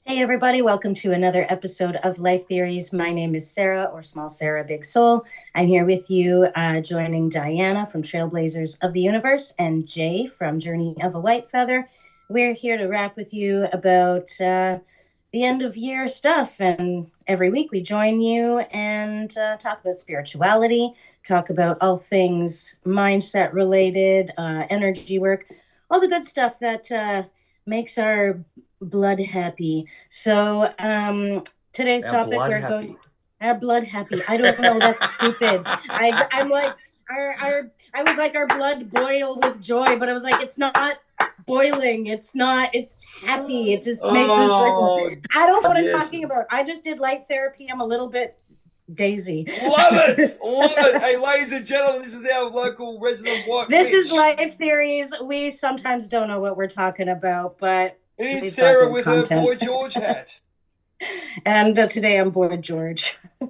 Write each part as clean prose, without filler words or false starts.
Hey, everybody, welcome to another episode of Life Theories. My name is Sarah, or Small Sarah Big Soul. I'm here with you, joining Diana from Trailblazers of the Universe and Jay from Journey of a White Feather. We're here to rap with you about the end of year stuff. And every week we join you and talk about spirituality, talk about all things mindset related, energy work, all the good stuff that makes our blood happy. So today's Our topic blood we're happy. going our blood happy. I don't know, that's stupid. I'm like our I was like our blood boil with joy, but I was like it's not boiling. It's not it's happy. It just makes us joyful. Oh, I don't know what I'm yes. talking about. I just did light therapy. I'm a little bit daisy. Love it. Love it. Hey, ladies and gentlemen, this is our local resident white This is witch. Life Theories. We sometimes don't know what we're talking about, but It is we've got Sarah good with her content. Boy George hat. And today I'm bored, George. I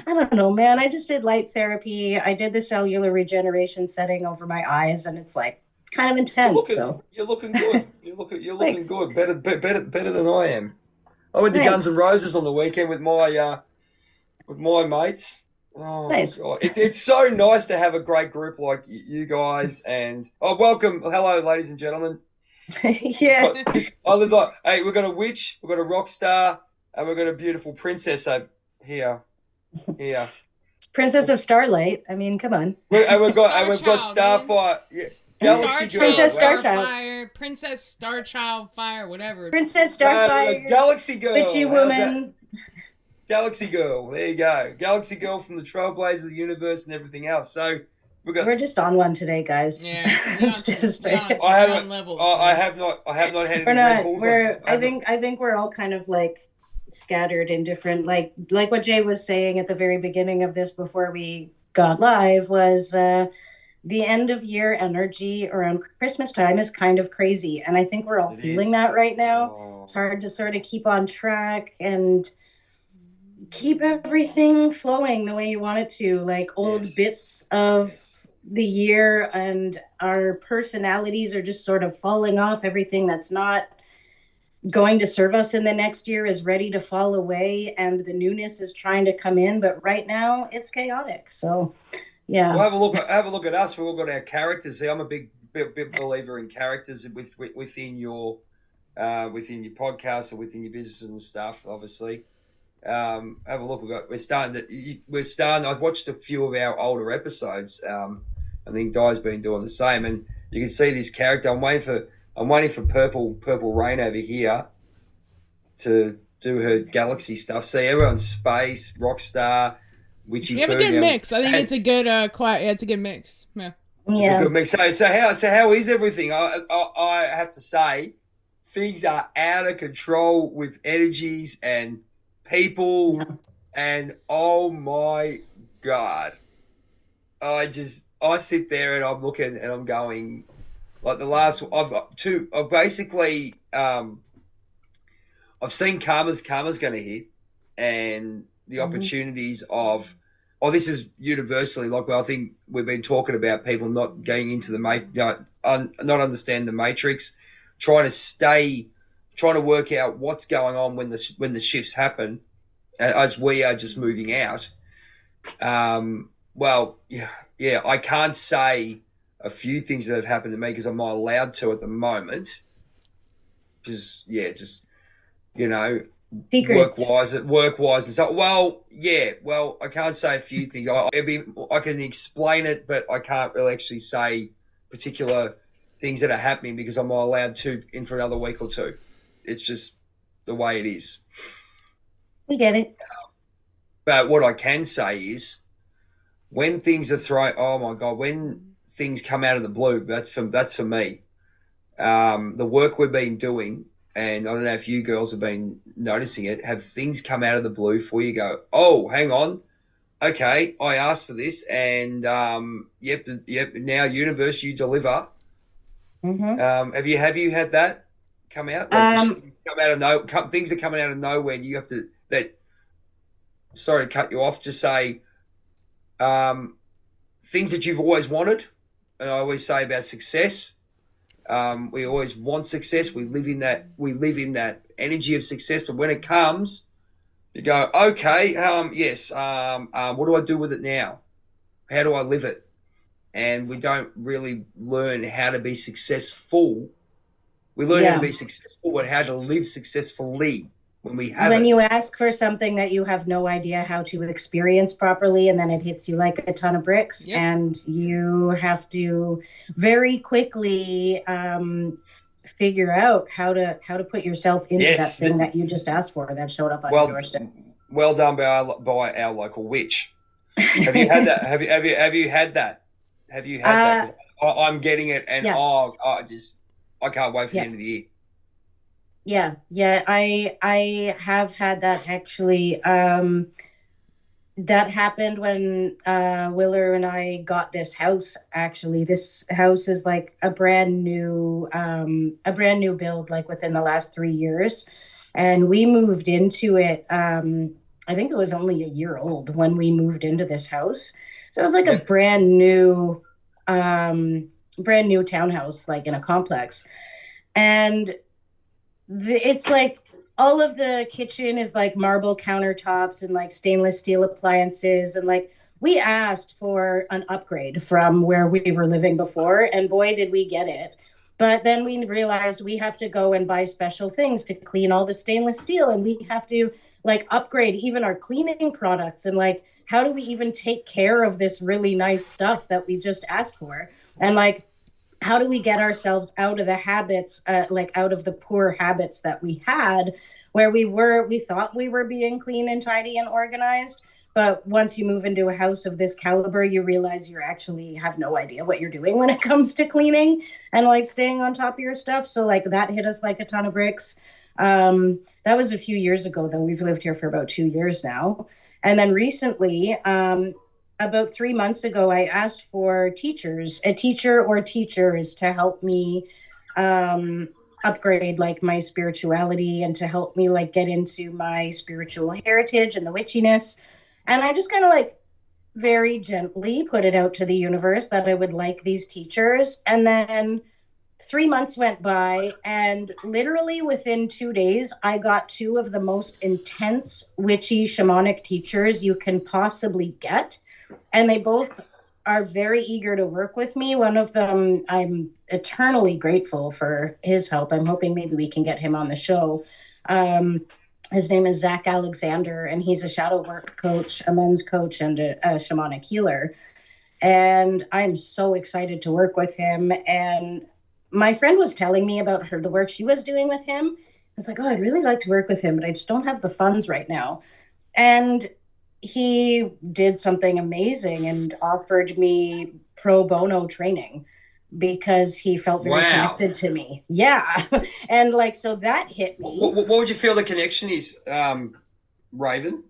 don't know, man. I just did light therapy. I did the cellular regeneration setting over my eyes, and it's like kind of You're intense. looking, So you're looking good. You're looking thanks. good. Better than I am. I went to Guns Thanks. N' Roses on the weekend with my mates. Oh Nice. God, it's so nice to have a great group like you guys. And welcome, hello, ladies and gentlemen. Yeah. I live like, hey, we've got a witch, we've got a rock star, and we've got a beautiful princess over here. Here. Princess of Starlight. I mean, come on. And we've got Star Child, man. Starfire, yeah, Star Galaxy Girl. Child, Princess Wow. Starchild. Starfire, Princess Star Child Fire, whatever. Princess No, we've got Starfire. Galaxy Witchy Girl. How's that? woman. Galaxy Girl. There you go. Galaxy Girl from the Trailblazers of the Universe and everything else. So we've got. We're just on one today, guys. Yeah, It's just we on I we haven't. on levels, I man. have not. I have not had we're any Red not Bulls. we're I have not. I think we're all kind of like scattered in different like what Jay was saying at the very beginning of this before we got live was the end of year energy around Christmas time is kind of crazy, and I think we're all It feeling is. that right now. It's Oh, hard to sort of keep on track and keep everything flowing the way you want it to, like old yes. bits of Yes. the year and our personalities are just sort of falling off. Everything that's not going to serve us in the next year is ready to fall away and the newness is trying to come in, but right now it's chaotic. So Well, yeah. have a look at us. We've all got our characters. See, I'm a big believer in characters within your podcast or within your business and stuff. Obviously, have a look. We're starting. I've watched a few of our older episodes. I think Di's been doing the same, and you can see this character. I'm waiting for Purple Rain over here to do her galaxy stuff. See, everyone's space, Rockstar, Witchy You have a Food. good mix. I think And it's a good quiet. Yeah, it's a good mix. Yeah. it's a Yeah. good mix. So how is everything? I have to say, things are out of control with energies and people, Yeah. and oh my god, I sit there and I'm looking and I'm going like the last I've got two. I've basically I've seen karma's going to hit, and the Mhm. opportunities of, oh, this is universally like, well, I think we've been talking about people not going into the not understand the matrix, trying to work out what's going on when the shifts happen, as we are just moving out. Well, yeah, I can't say a few things that have happened to me because I'm not allowed to at the moment. Just you know, Secrets. work wise and stuff. Well, yeah, well, I can't say a few things. I can explain it, but I can't really actually say particular things that are happening because I'm not allowed to in for another week or two. It's just the way it is. We get it. But what I can say is when things are thrown. Oh my god, when things come out of the blue, that's for me. The work we've been doing, and I don't know if you girls have been noticing it, have things come out of the blue for you go, oh, hang on, okay, I asked for this, and yep, now universe, you deliver. Hmm. Have you had that come out? Like just um come out of things are coming out of nowhere, and you have to that. Sorry to cut you off. Just say things that you've always wanted, and I always say about success. We always want success. We live in that. We live in that energy of success. But when it comes, you go, okay, yes. What do I do with it now? How do I live it? And we don't really learn how to be successful. We learn how to Yeah. be successful, but how to live successfully when we have When it. you ask for something that you have no idea how to experience properly, and then it hits you like a ton of bricks, Yep. and you have to very quickly figure out how to put yourself into that Yes. thing that you just asked for that showed up on your Well, doorstep. well done by our local witch. Have you had that? Have you had that? Have you had that? uh, Because I'm getting it, and yeah, I can't wait for the yeah. end of the year. Yeah, I have had that actually. That happened when Willer and I got this house. Actually, this house is like a brand new build, like within the last 3 years, and we moved into it. I think it was only a year old when we moved into this house, so it was like a Yep. um, brand new townhouse, like in a complex, and it's like all of the kitchen is like marble countertops and like stainless steel appliances, and like we asked for an upgrade from where we were living before, and boy did we get it. But then we realized we have to go and buy special things to clean all the stainless steel, and we have to like upgrade even our cleaning products, and like how do we even take care of this really nice stuff that we just asked for, and like how do we get ourselves out of the habits, like out of the poor habits that we had, where we thought we were being clean and tidy and organized, but once you move into a house of this caliber, you realize you actually have no idea what you're doing when it comes to cleaning and like staying on top of your stuff. So like that hit us like a ton of bricks. That was a few years ago, though. We've lived here for about 2 years now. And then recently, about 3 months ago, I asked for a teacher or teachers to help me um, upgrade like my spirituality and to help me like get into my spiritual heritage and the witchiness. And I just kind of like very gently put it out to the universe that I would like these teachers. And then 3 months went by, and literally within 2 days, I got two of the most intense witchy shamanic teachers you can possibly get. And they both are very eager to work with me. One of them, I'm eternally grateful for his help. I'm hoping maybe we can get him on the show. Um, his name is Zach Alexander, and he's a shadow work coach, a men's coach, and a shamanic healer. And I'm so excited to work with him. And my friend was telling me about the work she was doing with him. I was like, oh, I'd really like to work with him, but I just don't have the funds right now. And he did something amazing and offered me pro bono training because he felt very Wow. connected to me. Yeah. And like, so that hit me. What would you feel the connection is, Raven?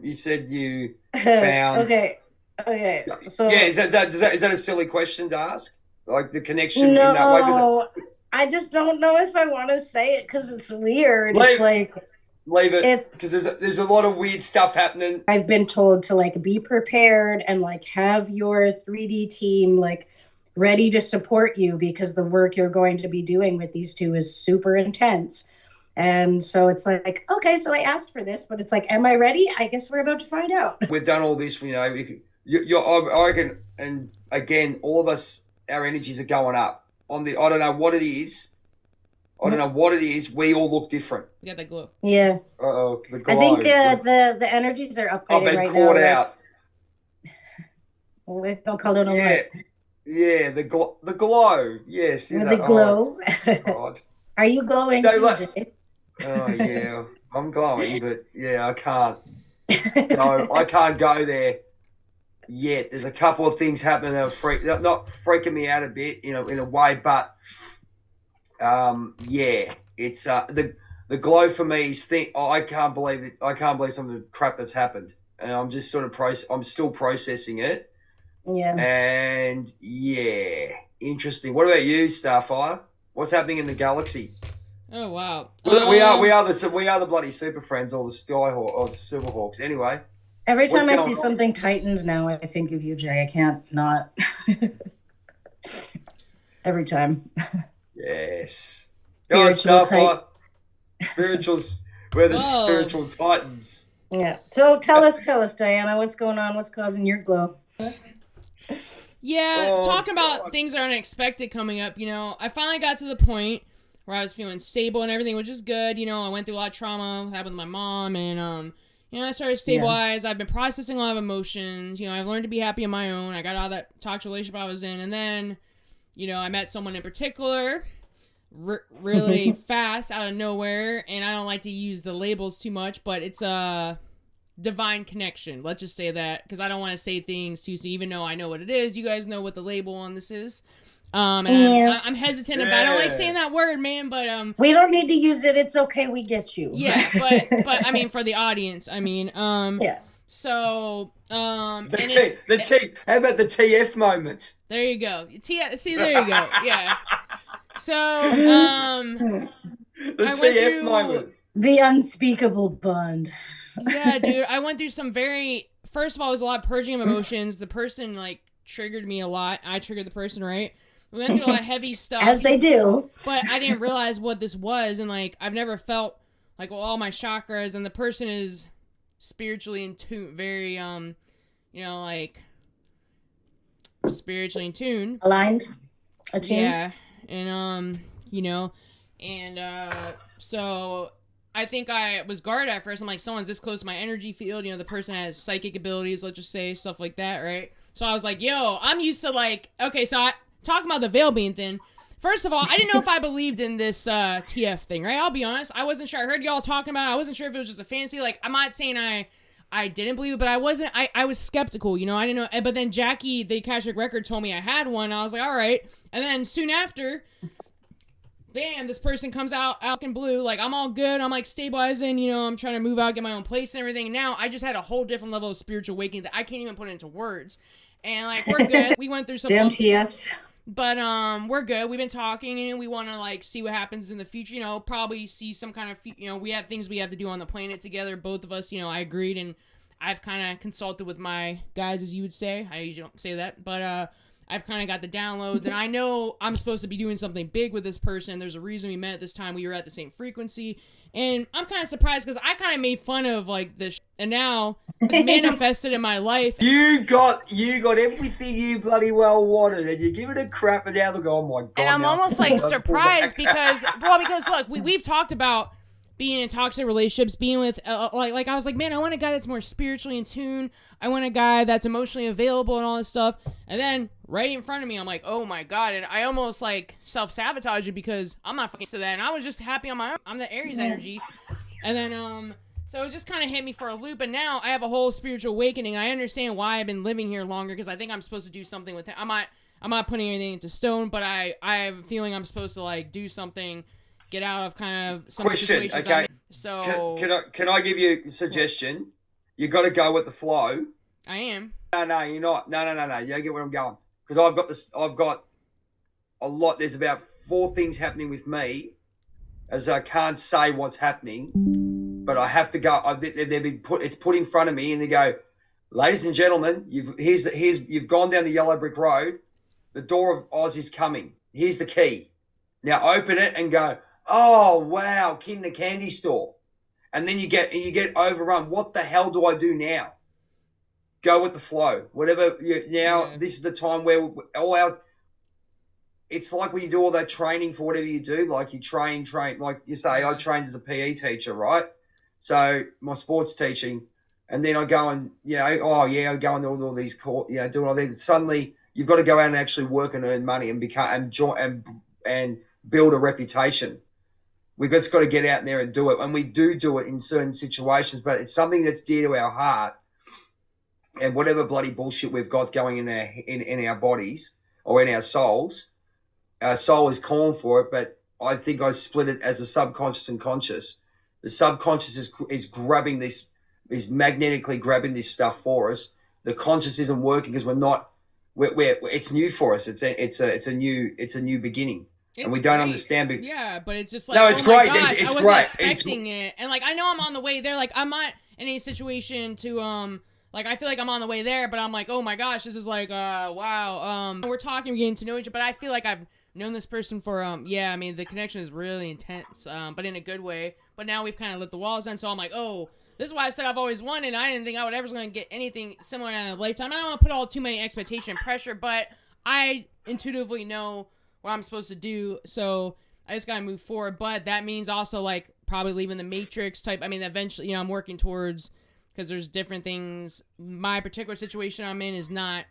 You said you found. Okay. Okay. Yeah, So is that a silly question to ask? Like the connection in that way? Because no, I just don't know if I want to say it because it's weird. It's leave like, leave it, it's because there's a lot of weird stuff happening. I've been told to like be prepared and like have your 3D team like ready to support you because the work you're going to be doing with these two is super intense. And so it's like, okay, so I asked for this, but it's like, am I ready? I guess we're about to find out. We've done all this, I reckon, and again, all of us, our energies are going up. I don't know what it is. I don't know what it is. We all look different. You got that glow. Yeah. Uh-oh, the I think glow. the energies are I've upgrading been right caught now. Like, out. don't call it a Yeah, what? yeah, the glow. Yes, you The know. Oh glow. God. Are you glowing They too, like. Jay? Oh yeah, I'm glowing, but yeah, I can't go. I can't go there yet. There's a couple of things happening that are not freaking me out a bit, in a way, but yeah, it's the glow for me is I can't believe it. I can't believe some of the crap that's happened, and I'm just sort of I'm still processing it, Yeah. and yeah, interesting. What about you, Starfire? What's happening in the galaxy? Oh wow. We are the bloody super friends, or the Skyhawk, or the Silverhawks. Anyway, Every what's time I going see on? something Titans now, I think of you, Jay. I can't not. every time. Yes. Go on, Spiritual type. Starfire. Spirituals. We're the Whoa. spiritual titans. Yeah. So tell us, Diana, what's going on? What's causing your glow? Yeah, Oh, talking about God. things that are unexpected coming up, I finally got to the point where I was feeling stable and everything, which is good. I went through a lot of trauma, happened with my mom, and, I started to stabilize. I've been processing a lot of emotions. I've learned to be happy on my own. I got out of that toxic relationship I was in, and then, I met someone in particular really fast out of nowhere, and I don't like to use the labels too much, but it's a divine connection. Let's just say that, because I don't want to say things too soon, even though I know what it is. You guys know what the label on this is. And Yeah. I'm hesitant about. I don't like saying that word, man. But we don't need to use it. It's okay. We get you. Yeah, but I mean, for the audience, yeah. So The T. How about the TF moment? There you go. See, there you go. Yeah. So The I went TF through moment. The unspeakable bond. Yeah, dude. I went through some first of all, it was a lot of purging of emotions. The person triggered me a lot. I triggered the person, right? We went through a lot of heavy stuff. As they do. But I didn't realize what this was, and I've never felt all my chakras, and the person is spiritually in tune, very spiritually in tune. Aligned. Attuned. Yeah. And so I think I was guarded at first. I'm like, someone's this close to my energy field. The person has psychic abilities, let's just say, stuff like that, right? So I was like, yo, I'm used to okay, so talking about the veil being thin. First of all, I didn't know if I believed in this TF thing, right? I'll be honest. I wasn't sure. I heard y'all talking about it. I wasn't sure if it was just a fantasy. I'm not saying I didn't believe it, but I wasn't. I was skeptical, I didn't know. But then Jackie, the Akashic Record, told me I had one. I was like, all right. And then soon after, bam, this person comes out in blue. I'm all good. I'm stabilizing. I'm trying to move out, get my own place and everything. And now I just had a whole different level of spiritual awakening that I can't even put into words. And we're good. We went through some Damn bumps. TFs. But we're good. We've been talking, and we want to see what happens in the future. Probably see some kind of we have things we have to do on the planet together. Both of us, I agreed, and I've kind of consulted with my guides, as you would say. I usually don't say that, but I've kind of got the downloads, and I know I'm supposed to be doing something big with this person. There's a reason we met at this time. We were at the same frequency, and I'm kind of surprised because I kind of made fun of this, and now it's manifested in my life. You got everything you bloody well wanted, and you give it a crap, and now they go, oh my god. And I'm almost surprised because look, we've talked about being in toxic relationships, being with I was like, man, I want a guy that's more spiritually in tune. I want a guy that's emotionally available and all this stuff. And then right in front of me, I'm like, oh my god, and I almost self-sabotage it because I'm not fucking to that. And I was just happy on my own. I'm the Aries energy. And then so it just kind of hit me for a loop, and now I have a whole spiritual awakening. I understand why I've been living here longer because I think I'm supposed to do something with it. I'm not putting anything into stone, but I have a feeling I'm supposed to get do something, get out of kind of some situations. Okay. So can I give you a suggestion? You got to go with the flow. I am. No, you're not. No. You don't get where I'm going because I've got a lot. There's about 4 things happening with me, as I can't say what's happening, but I have to go. It's put in front of me, and they go, ladies and gentlemen, you've gone down the yellow brick road. The door of Oz is coming. Here's the key. Now open it and go, oh wow, King the Candy Store. And then you get overrun. What the hell do I do now? Go with the flow. This is the time where it's like when you do all that training for whatever you do, you train, like you say, I trained as a PE teacher, right? So my sports teaching, and then I go and, I go and do all these doing all these. Suddenly you've got to go out and actually work and earn money and and build a reputation. We've just got to get out there and do it. And we do it in certain situations, but it's something that's dear to our heart. And whatever bloody bullshit we've got going in our bodies or in our souls is calling for it. But I think I split it as a subconscious and conscious. The subconscious is grabbing this, is magnetically grabbing this stuff for us. The conscious isn't working because it's new for us. It's a new beginning. And we don't understand. Yeah, but it's just no, it's great. Gosh, it's I wasn't great. expecting it, and I know I'm on the way there. I'm not in any situation to I feel like I'm on the way there, but I'm like, oh my gosh, this is wow. We're talking, we're getting to know each other, but I feel like I've known this person for I mean the connection is really intense, but in a good way. But now we've kind of let the walls down, so I'm like, oh, this is why I said I've always wanted. I didn't think I would ever going to get anything similar in a lifetime. I don't want to put all too many expectation and pressure, but I intuitively know what I'm supposed to do, so I just gotta move forward. But that means also like probably leaving the matrix type. I mean, eventually, I'm working towards, because there's different things. My particular situation I'm in is not,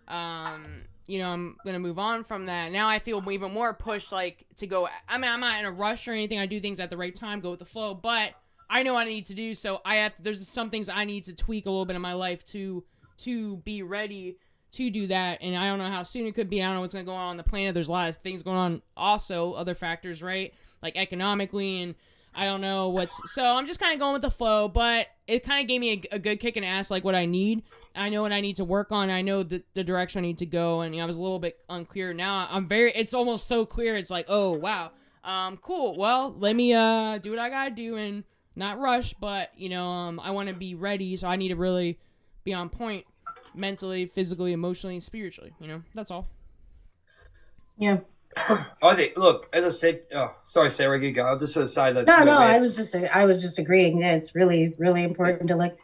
I'm gonna move on from that. Now I feel even more pushed, like, to go. I mean, I'm not in a rush or anything. I do things at the right time, go with the flow. But I know what I need to do, so there's some things I need to tweak a little bit in my life to be ready to do that. And I don't know how soon it could be. I don't know what's going to go on the planet. There's a lot of things going on also, other factors, right? Like economically, and I don't know so I'm just kind of going with the flow, but it kind of gave me a good kick in the ass, like what I need. I know what I need to work on. I know the direction I need to go, and I was a little bit unclear. Now it's almost so clear. It's like, oh, wow. Cool. Well, let me do what I got to do and not rush, but, I want to be ready, so I need to really be on point mentally, physically, emotionally, and spiritually. That's all. Yeah. I think, look, as I said, sorry, Sarah, you go. I was just going to say that. No, I was just agreeing that it's really, really important to like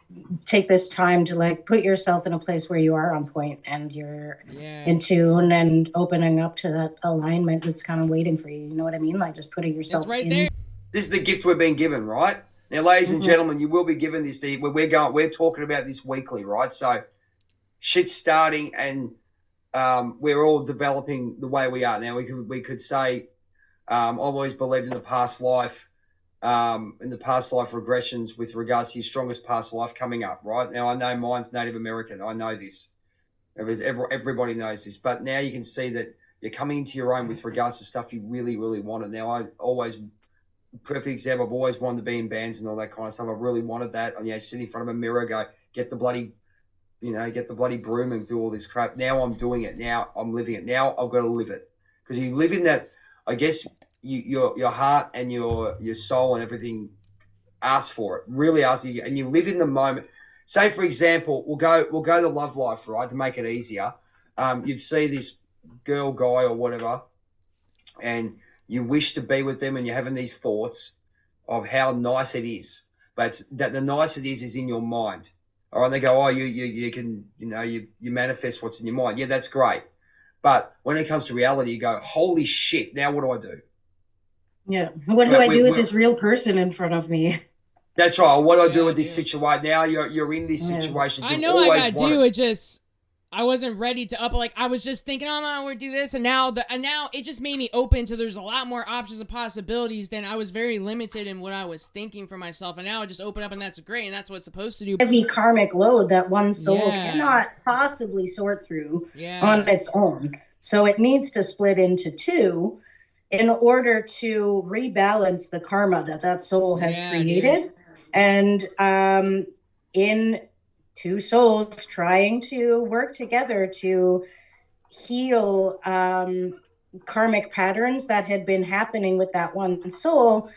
take this time to like put yourself in a place where you are on point and you're in tune and opening up to that alignment that's kind of waiting for you. You know what I mean? Like just putting yourself it's right in. there. This is the gift we're being given, right? Now, ladies and gentlemen, you will be given this. We're talking about this weekly, right? So shit's starting, and we're all developing the way we are. Now, we could say I've always believed in the past life regressions with regards to your strongest past life coming up, right? Now, I know mine's Native American. I know this. Everybody knows this. But now you can see that you're coming into your own with regards to stuff you really, really wanted. Now, perfect example, I've always wanted to be in bands and all that kind of stuff. I really wanted that. Sit in front of a mirror, go, get the bloody broom and do all this crap. Now I'm doing it. Now I'm living it. Now I've got to live it. Because you live in that, I guess, your heart and your soul and everything asks for it. Really asks you, and you live in the moment. Say, for example, we'll go to Love Life, right, to make it easier. You see this girl, guy, or whatever, and you wish to be with them, and you're having these thoughts of how nice it is. But that the nice it is in your mind. All right, they go, oh, you can, you manifest what's in your mind. Yeah, that's great. But when it comes to reality, you go, holy shit, now what do I do? Yeah. What do I do with this real person in front of me? That's right. What do I do with this situation? Now you're in this situation. I know I gotta do it. Just I wasn't ready to up. Like I was just thinking, oh, I'm gonna do this, and now it just made me open to. There's a lot more options and possibilities than I was very limited in what I was thinking for myself, and now it just opened up, and that's great, and that's what it's supposed to do. Heavy karmic load that one soul cannot possibly sort through on its own, so it needs to split into two in order to rebalance the karma that soul has created, and in two souls trying to work together to heal karmic patterns that had been happening with that one soul,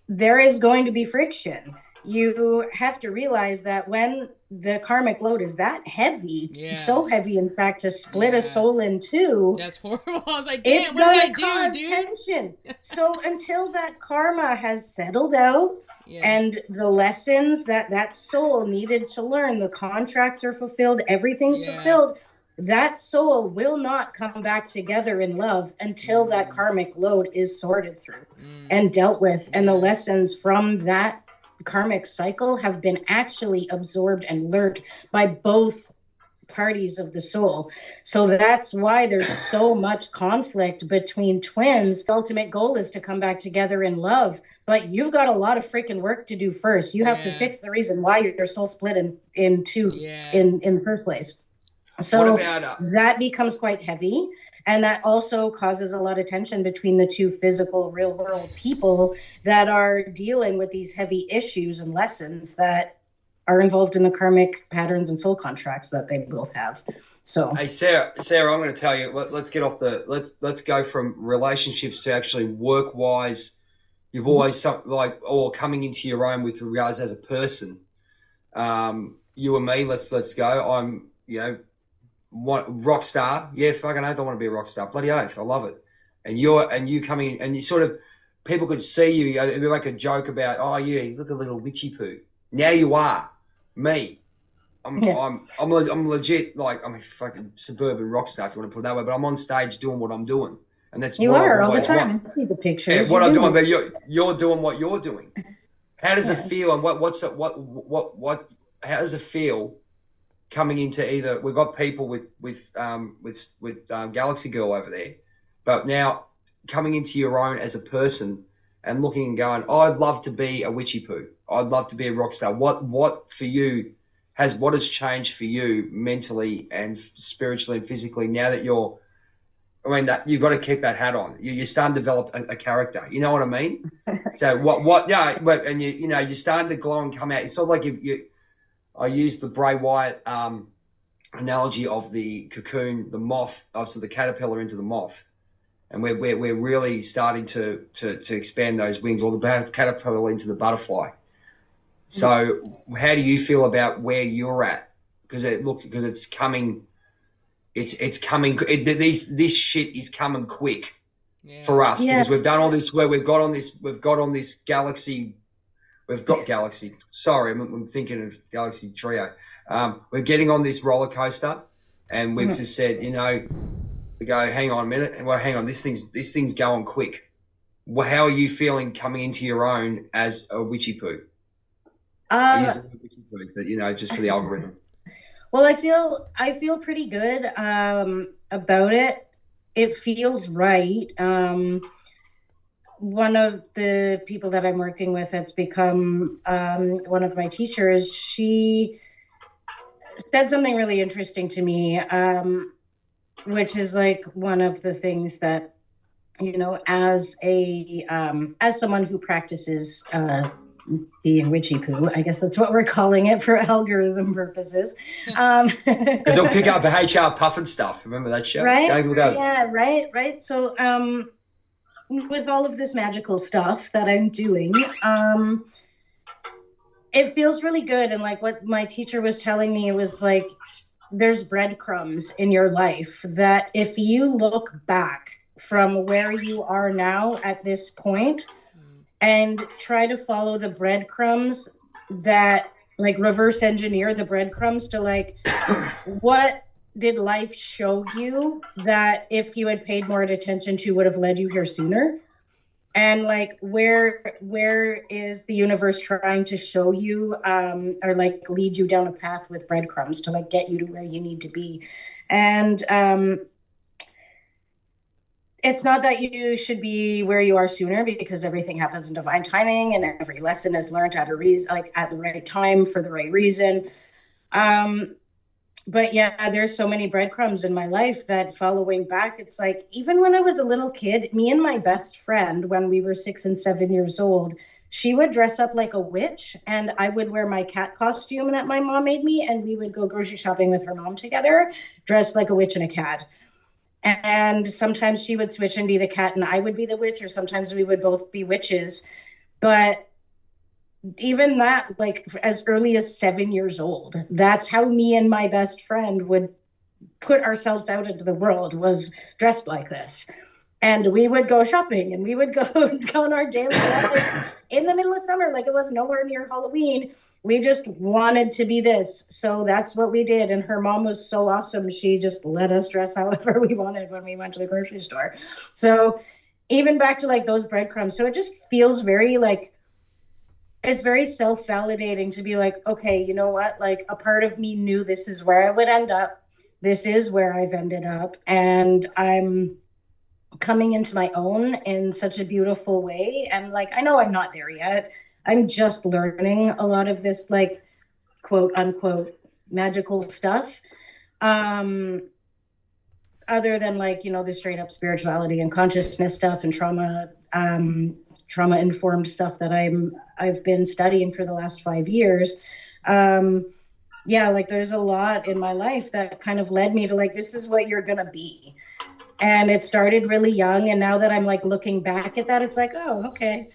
there is going to be friction. You have to realize that when the karmic load is that heavy, so heavy, in fact, to split a soul in two, that's horrible. I was like, damn, what did I do, dude? Tension. So until that karma has settled out, and the lessons that soul needed to learn, the contracts are fulfilled, everything's fulfilled, that soul will not come back together in love until that karmic load is sorted through and dealt with. And the lessons from that karmic cycle have been actually absorbed and learned by both parties of the soul. So that's why there's so much conflict between twins. The ultimate goal is to come back together in love, but you've got a lot of freaking work to do first. You have to fix the reason why your soul split in two in the first place. So that becomes quite heavy, and that also causes a lot of tension between the two physical real world people that are dealing with these heavy issues and lessons that are involved in the karmic patterns and soul contracts that they both have. So, hey, Sarah, I'm going to tell you. Let's get off let's go from relationships to actually work wise. You've always or coming into your own with regards as a person. You and me. Let's go. I'm rock star. Yeah, fucking oath. I want to be a rock star. Bloody oath. I love it. and you coming in, and you sort of people could see you. It'd be like a joke about, oh yeah, you look a little witchy poo. Now you are me. Yeah. I'm legit, like I'm a fucking suburban rock star if you want to put it that way. But I'm on stage doing what I'm doing, and that's You what I've are all the always time. wanted. I see the Yeah, pictures. what You're I'm doing, doing but it. you're doing what you're doing. How does it Yeah. feel, and what's it, what? How does it feel coming into either? We've got people with Galaxy Girl over there, but now coming into your own as a person and looking and going, oh, I'd love to be a witchy poo. I'd love to be a rock star. What for you what has changed for you mentally and spiritually and physically now that you're? I mean, that you've got to keep that hat on. You're starting to develop a character. You know what I mean? So yeah, and you're starting to glow and come out. It's sort of like I use the Bray Wyatt analogy of the cocoon, the moth, so the caterpillar into the moth, and we're really starting to expand those wings, or the caterpillar into the butterfly. So, how do you feel about where you're at? Because it's coming. It's coming. This shit is coming quick for us Yeah. because we've done all this. Where we've got on this galaxy. We've got Galaxy. Sorry, I'm thinking of Galaxy Trio. We're getting on this roller coaster, and we've just said, we go, hang on a minute. Well, hang on, this thing's going quick. Well, how are you feeling coming into your own as a witchy poo? I use the word witchy poo, but just for the algorithm. Well, I feel pretty good about it. It feels right. One of the people that I'm working with that's become one of my teachers, she said something really interesting to me, which is like one of the things that, as someone who practices being witchy poo, I guess that's what we're calling it for algorithm purposes. Because they'll pick up the HR puffin stuff. Remember that show? Right? Go. Yeah, right. So with all of this magical stuff that I'm doing, it feels really good. And like what my teacher was telling me was like, there's breadcrumbs in your life that if you look back from where you are now at this point and try to follow the breadcrumbs, that like reverse engineer the breadcrumbs to like, what did life show you that if you had paid more attention to would have led you here sooner? And like where is the universe trying to show you or like lead you down a path with breadcrumbs to like get you to where you need to be? And it's not that you should be where you are sooner, because everything happens in divine timing and every lesson is learned at a reason, like at the right time for the right reason. But yeah, there's so many breadcrumbs in my life that following back, it's like, even when I was a little kid, me and my best friend, when we were 6 and 7 years old, she would dress up like a witch and I would wear my cat costume that my mom made me. And we would go grocery shopping with her mom together, dressed like a witch and a cat. And sometimes she would switch and be the cat and I would be the witch, or sometimes we would both be witches. But even that, like as early as 7 years old, that's how me and my best friend would put ourselves out into the world, was dressed like this. And we would go shopping and we would go on our daily life in the middle of summer, like it was nowhere near Halloween. We just wanted to be this. So that's what we did. And her mom was so awesome. She just let us dress however we wanted when we went to the grocery store. So even back to like those breadcrumbs. So it just feels very like, it's very self-validating to be like, okay, you know what? Like a part of me knew this is where I would end up. This is where I've ended up. And I'm coming into my own in such a beautiful way. And like, I know I'm not there yet. I'm just learning a lot of this, like, quote unquote, magical stuff. Other than like, the straight up spirituality and consciousness stuff and trauma informed stuff that I've been studying for the last 5 years. Like there's a lot in my life that kind of led me to like, this is what you're going to be. And it started really young. And now that I'm like looking back at that, it's like, oh, okay.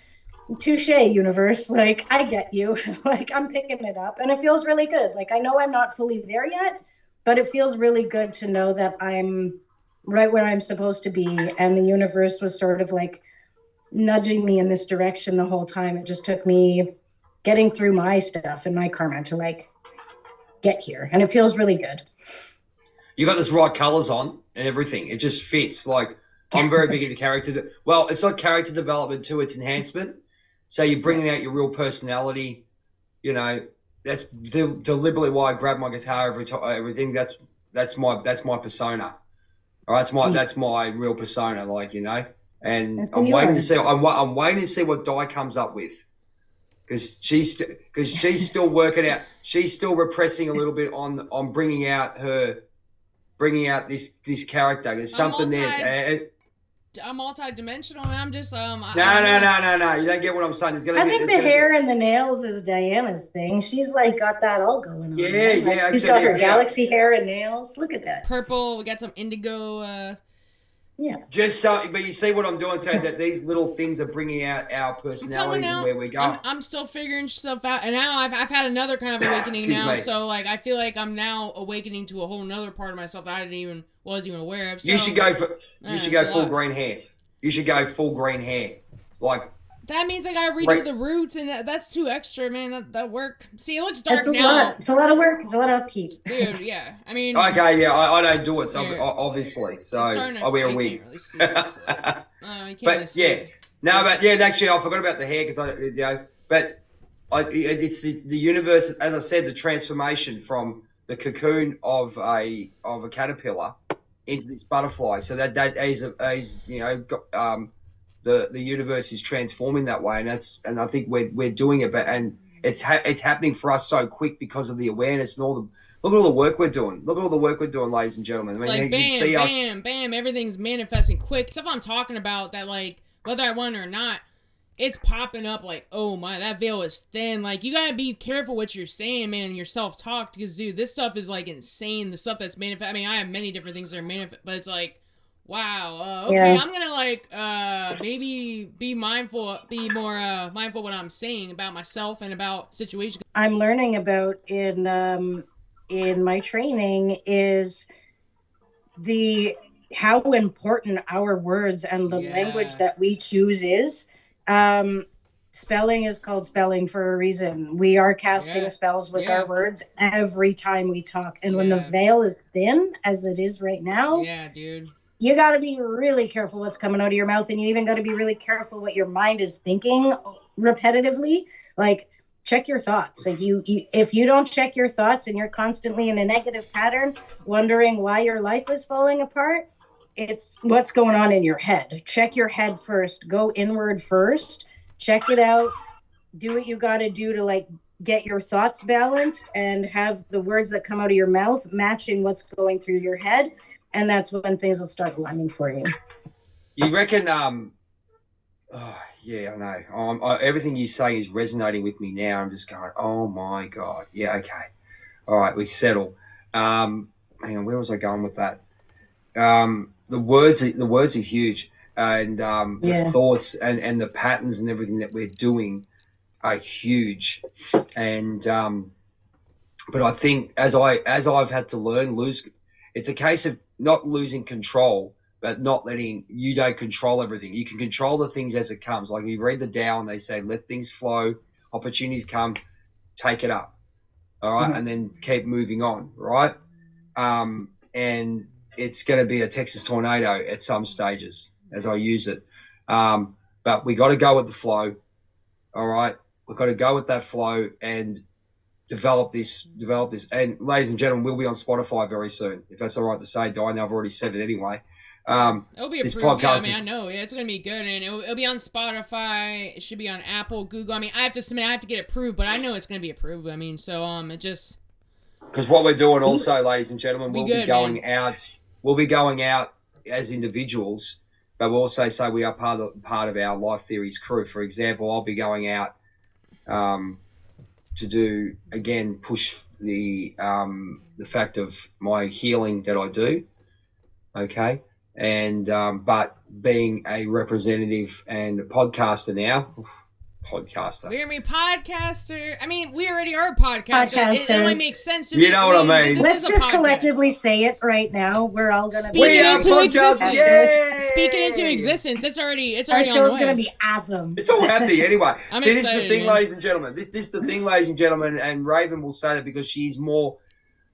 Touche, universe. Like, I get you. Like, I'm picking it up and it feels really good. Like, I know I'm not fully there yet, but it feels really good to know that I'm right where I'm supposed to be. And the universe was sort of like nudging me in this direction the whole time. It just took me getting through my stuff and my karma to like get here. And it feels really good. You got this right colors on and everything. It just fits. Like, I'm very big into character. Well, it's not character development too, it's enhancement. So you're bringing out your real personality. You know, that's deliberately why I grab my guitar every time. Everything. That's my persona. All right, that's my real persona. Like, you know, and I'm waiting to see. I'm waiting to see what Di comes up with, because she's still working out. She's still repressing a little bit on bringing out this character. There's something there. I'm multi-dimensional, and I'm just No. You don't get what I'm saying. I think the hair and the nails is Diana's thing. She's like got that all going on. Yeah, right? Like, she's got her galaxy hair and nails. Look at that. Purple. We got some indigo. Yeah. Just so, but you see what I'm doing, so that these little things are bringing out our personalities and where we go. I'm still figuring stuff out, and now I've had another kind of awakening now. So like I feel like I'm now awakening to a whole nother part of myself that I wasn't even aware of. So, you should go full green hair. You should go full green hair, like. That means I gotta redo the roots, and that's too extra, man. That work. See, it looks dark now. It's a lot of work. It's a lot of upkeep. Dude, yeah. I mean... Okay, yeah, I don't do it, so obviously. So, I wear a wig. But, yeah. No, but, yeah, actually, I forgot about the hair, because it's the universe, as I said, the transformation from the cocoon of a caterpillar into this butterfly. So that is you know, the universe is transforming that way, and I think we're doing it, and it's happening for us so quick because of the awareness and look at all the work we're doing. Look at all the work we're doing, ladies and gentlemen. I mean, like, you see us. Bam, everything's manifesting quick. Stuff I'm talking about that, like, whether I want it or not, it's popping up like, oh my, that veil is thin. Like, you gotta be careful what you're saying, man, and your self-talk, because, dude, this stuff is, like, insane. The stuff that's manifest. I mean, I have many different things that are manifest, but it's like, wow. Okay, yeah. I'm gonna like maybe be more mindful what I'm saying about myself and about situations. I'm learning about in my training is how important our words and the language that we choose is. Spelling is called spelling for a reason. We are casting spells with our words every time we talk, and when the veil is thin, as it is right now, dude. You got to be really careful what's coming out of your mouth, and you even got to be really careful what your mind is thinking repetitively. Like, check your thoughts. Like, if you don't check your thoughts and you're constantly in a negative pattern, wondering why your life is falling apart, it's what's going on in your head. Check your head first. Go inward first. Check it out. Do what you got to do to, like, get your thoughts balanced and have the words that come out of your mouth matching what's going through your head. And that's when things will start lining for you. You reckon, yeah, I know. Everything you say is resonating with me now. I'm just going, oh my God. Yeah, okay. All right, we settle. Hang on, where was I going with that? The words are huge. And the thoughts and the patterns and everything that we're doing are huge. And but I think as I've had to learn, it's a case of not losing control, but not letting you don't control everything. You can control the things as it comes. Like, you read the Tao and they say, let things flow, opportunities come, take it up. All right. Mm-hmm. And then keep moving on. Right. And it's going to be a Texas tornado at some stages as I use it. But we got to go with the flow. All right. We've got to go with that flow and develop this. And ladies and gentlemen, we'll be on Spotify very soon, if that's all right to say. Diane, I've already said it anyway. It'll be this podcast. I know. Yeah, it's going to be good. And it'll be on Spotify. It should be on Apple, Google. I mean, I have to get it approved, but I know it's going to be approved. I mean, so it just... Because what we're doing also, ladies and gentlemen, we'll be going out as individuals, but we'll also say we are part of our Life Theories crew. For example, I'll be going out to do, again, push the fact of my healing that I do, okay? And but being a representative and a podcaster now, podcaster. We're a podcaster. I mean, we already are podcasters. It only makes sense to You know what I mean? Let's just collectively say it right now. We're all gonna speak it into existence. Yay! Speak it into existence. It's already our show's on the way. Gonna be awesome. It's all happening anyway. I'm See, excited, this is the thing, man. ladies and gentlemen. This is the thing, ladies and gentlemen. And Raven will say that because she's more.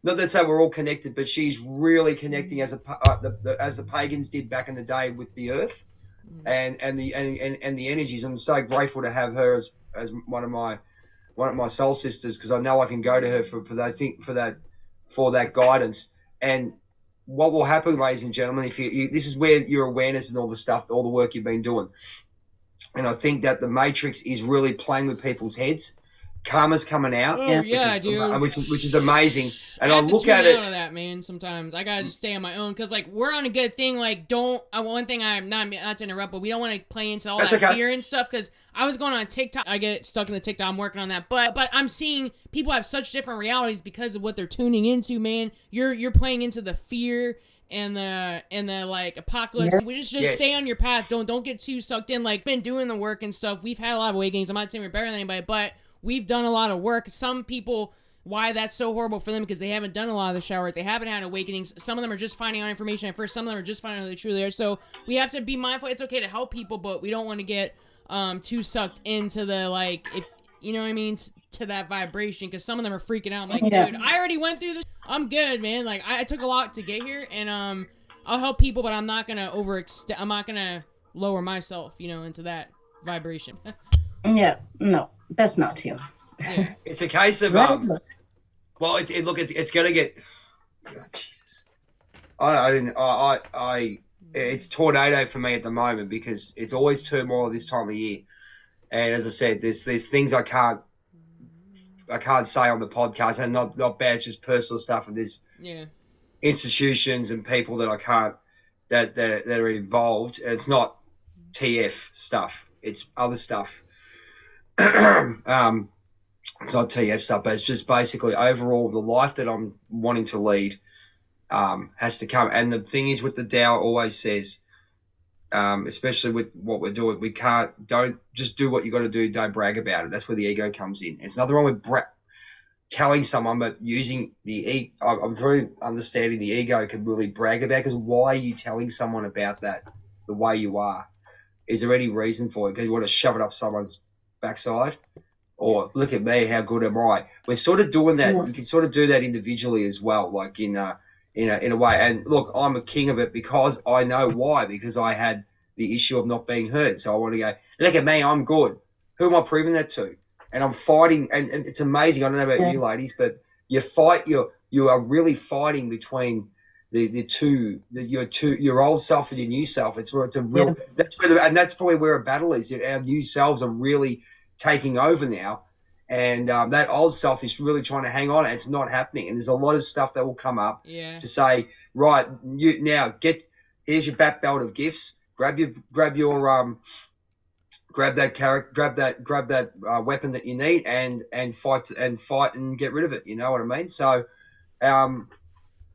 Not that say we're all connected, but she's really connecting as the pagans did back in the day with the earth, and the energies. I'm so grateful to have her as one of my soul sisters, because I know I can go to her for that guidance. And what will happen, ladies and gentlemen, if you this is where your awareness and all the stuff, all the work you've been doing, and I think that the Matrix is really playing with people's heads. Karma's coming out, which is amazing. And I look at it. Out of that, man. Sometimes I gotta just stay on my own, because like we're on a good thing. Like, one thing I'm not to interrupt, but we don't want to play into all that fear and stuff. Because I was going on TikTok, I get stuck in the TikTok. I'm working on that, but I'm seeing people have such different realities because of what they're tuning into. Man, you're playing into the fear and the like apocalypse. We just stay on your path. Don't get too sucked in. Like, been doing the work and stuff. We've had a lot of awakenings. I'm not saying we're better than anybody, but we've done a lot of work. Some people, why that's so horrible for them, because they haven't done a lot of the shower work. They haven't had awakenings. Some of them are just finding out information at first. Some of them are just finding out who they truly are. So we have to be mindful. It's okay to help people, but we don't want to get too sucked into the, like, if you know what I mean, to that vibration, because some of them are freaking out. I'm like, dude, I already went through this. I'm good, man. Like, I took a lot to get here, and I'll help people, but I'm not gonna overextend. I'm not gonna lower myself, into that vibration. Yeah, no. Best not to. Yeah. It's a case of well, it's gonna get. Oh, Jesus, it's tornado for me at the moment, because it's always turmoil this time of year, and as I said, there's things I can't say on the podcast, and not bad, it's just personal stuff, and there's institutions and people that I can't that are involved, and it's not TF stuff, it's other stuff. It's not TF stuff, but it's just basically overall the life that I'm wanting to lead has to come. And the thing is, with the Tao always says, especially with what we're doing, don't just do what you got to do. Don't brag about it. That's where the ego comes in. It's nothing wrong with telling someone, but using the ego. I'm very understanding the ego can really brag about, because why are you telling someone about that the way you are? Is there any reason for it? Because you want to shove it up someone's backside, or look at me, how good am I? We're sort of doing that. You can sort of do that individually as well, like in a way. And look, I'm a king of it, because I know why. Because I had the issue of not being heard, so I want to go, look at me, I'm good. Who am I proving that to? And I'm fighting, and it's amazing. I don't know about you ladies, but you are really fighting between your old self and your new self. It's a real that's probably where a battle is. Our new selves are really taking over now, and that old self is really trying to hang on. It's not happening, and there's a lot of stuff that will come up to say, right, here's your back belt of gifts. Grab that weapon that you need, and fight and get rid of it. You know what I mean? So,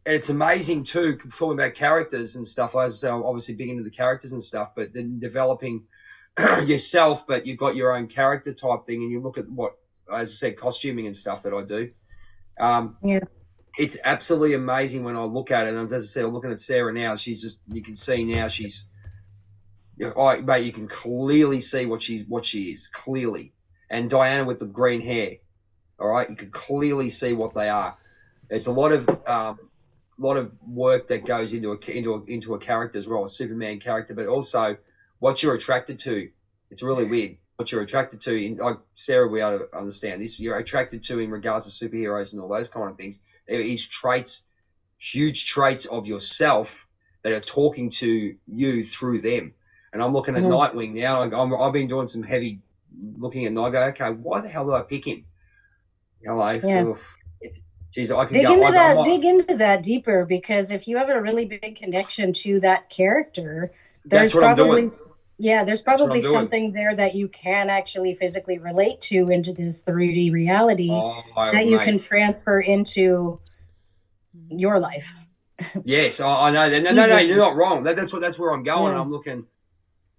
it's amazing too, talking about characters and stuff. As I say, I'm obviously big into the characters and stuff, but then developing yourself, but you've got your own character type thing, and you look at what, as I said, costuming and stuff that I do. It's absolutely amazing when I look at it. And as I said, I'm looking at Sarah now. You can see now mate, you can clearly see what she is, clearly. And Diana with the green hair, all right, you can clearly see what they are. There's a lot of work that goes into a character as well, a Superman character, but also what you're attracted to. It's really weird. What you're attracted to, like Sarah, we ought to understand this. You're attracted to in regards to superheroes and all those kind of things. There is huge traits of yourself that are talking to you through them. And I'm looking at Nightwing now. I've been doing some heavy looking at Night. I go, okay, why the hell did I pick him? Geez, I can dig into that deeper, because if you have a really big connection to that character, there's probably something there that you can actually physically relate to into this 3D reality that you can transfer into your life. Yes, I know. No, you're not wrong. That's where I'm going. Yeah.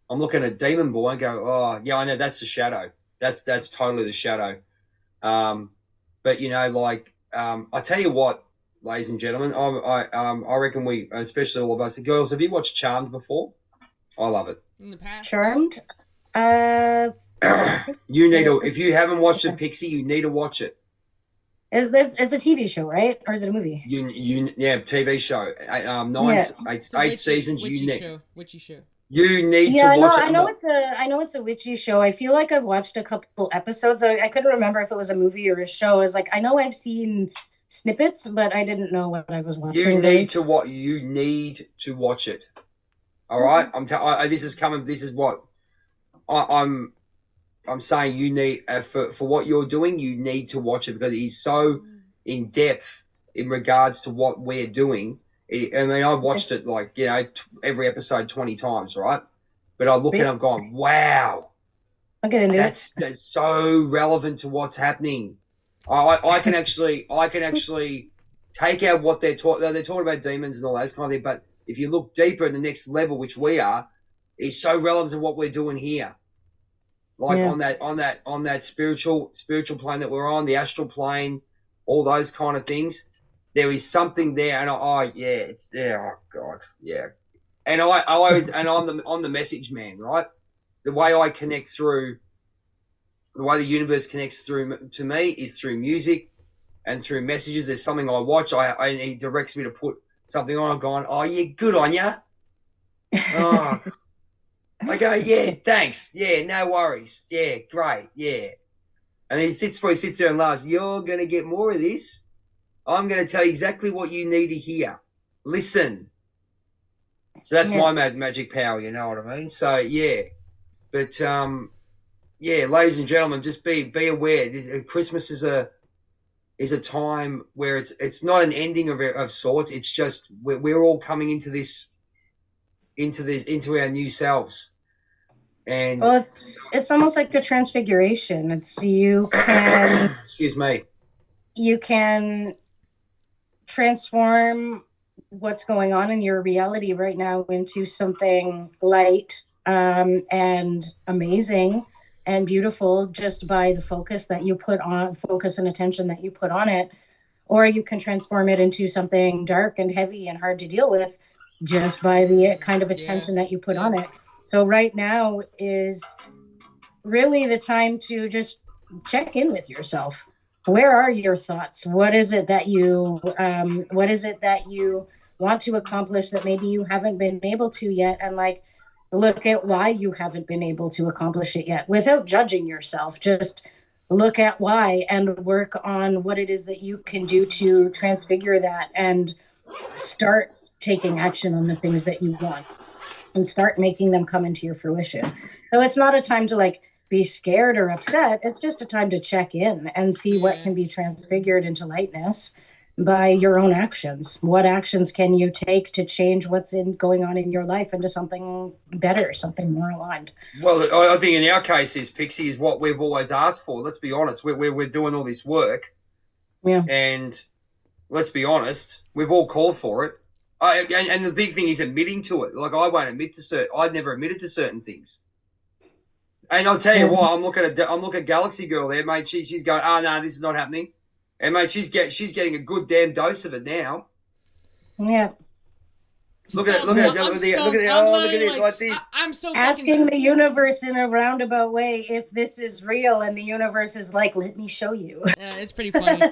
I'm looking at Demon Boy and go, oh yeah, I know that's the shadow. That's totally the shadow. But I tell you what, ladies and gentlemen, I reckon we, especially all of us, the girls, have you watched Charmed before? I love it. In the past. Charmed. Uh, You need to, if you haven't watched it, Pixie, you need to watch it. Is this? It's a TV show, right? Or is it a movie? Yeah, TV show. Eight seasons. Witchy show. You need to Yeah, I know. watch it. I know it's a witchy show. I feel like I've watched a couple episodes. I couldn't remember if it was a movie or a show. I was like, I know I've seen snippets, but I didn't know what I was watching. You need to watch. You need to watch it. All right. This is coming. This is what I'm saying. You need for what you're doing. You need to watch it because it is so in depth in regards to what we're doing. I've watched it every episode 20 times, right? But I look at it, I'm going, wow, I'll get into that's so relevant to what's happening. I can actually take out what they're talking. They're talking about demons and all that kind of thing. But if you look deeper in the next level, which we are, is so relevant to what we're doing here. On that spiritual plane that we're on, the astral plane, all those kind of things. There is something there, and it's there. Oh God, yeah. And I always, and I'm the message man, right? The way I connect through, the way the universe connects through to me is through music and through messages. There's something I watch, and he directs me to put something on. I'm going, oh yeah, good on ya. Oh, I go, yeah, thanks, yeah, no worries, yeah, great, yeah. And he sits there and laughs. You're gonna get more of this. I'm going to tell you exactly what you need to hear. Listen. So that's my magic power, you know what I mean? So, yeah. But, ladies and gentlemen, just be aware. Christmas is a time where it's not an ending of sorts. It's just we're all coming into our new selves. And well, it's almost like a transfiguration. It's you can excuse me. You can transform what's going on in your reality right now into something light and amazing and beautiful just by the focus and attention that you put on it. Or you can transform it into something dark and heavy and hard to deal with just by the kind of attention that you put on it. So right now is really the time to just check in with yourself. Where are your thoughts? What is it that you want to accomplish that maybe you haven't been able to yet? And look at why you haven't been able to accomplish it yet without judging yourself. Just look at why and work on what it is that you can do to transfigure that and start taking action on the things that you want and start making them come into your fruition. So it's not a time to be scared or upset. It's just a time to check in and see what can be transfigured into lightness by your own actions. What actions can you take to change what's going on in your life into something better, something more aligned? Well, I think in our case, Pixie, is what we've always asked for. Let's be honest. We're doing all this work. Yeah. And let's be honest, we've all called for it. And the big thing is admitting to it. I won't admit I'd never admitted to certain things. And I'll tell you what, I'm looking at Galaxy Girl there, mate. She's going, no, this is not happening. And mate, she's getting a good damn dose of it now. Yeah. Look at it like this. I'm so asking the universe in a roundabout way if this is real, and the universe is like, let me show you. Yeah, it's pretty funny.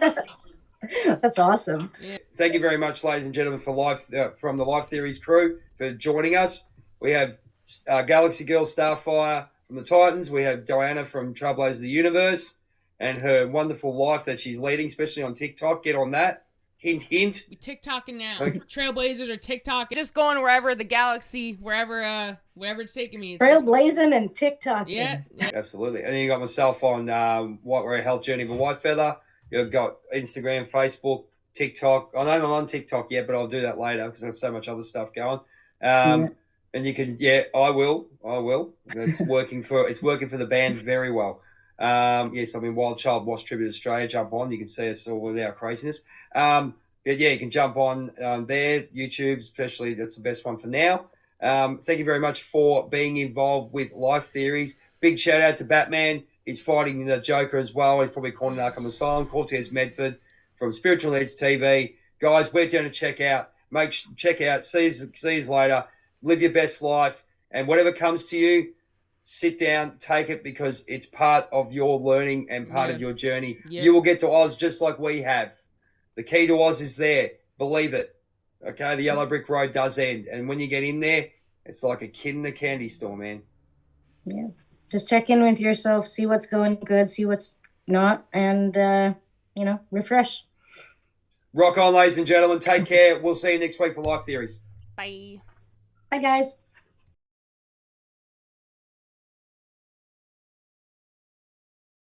That's awesome. Yeah. Thank you very much, ladies and gentlemen, from the Life Theories crew for joining us. We have Galaxy Girl Starfire from the Titans. We have Diana from Trailblazers of the Universe and her wonderful life that she's leading, especially on TikTok. Get on that. Hint, hint. We TikToking now. Okay. Trailblazers are TikTok. Just going wherever the galaxy, wherever it's taking me. Trailblazing and TikTok. Yeah. Absolutely. And then you got myself on Health Journey of a White Feather. You've got Instagram, Facebook, TikTok. I know I'm on TikTok yet, but I'll do that later because there's so much other stuff going. And you can, I will. It's working for the band very well. Yes, I mean, Wild Child Watch Tribute Australia, jump on. You can see us all with our craziness. But yeah, you can jump on there, YouTube, especially. That's the best one for now. Thank you very much for being involved with Life Theories. Big shout out to Batman. He's fighting the Joker as well. He's probably calling Arkham Asylum. Cortez Medford from Spiritual Needs TV. Guys, we're going to check out. Check out. See you later. Live your best life. And whatever comes to you, sit down, take it, because it's part of your learning and part of your journey. You will get to Oz just like we have. The key to Oz is there. Believe it. Okay, the yellow brick road does end. And when you get in there, it's like a kid in a candy store, man. Yeah. Just check in with yourself, see what's going good, see what's not, and, refresh. Rock on, ladies and gentlemen. Take care. We'll see you next week for Life Theories. Bye. Bye, guys.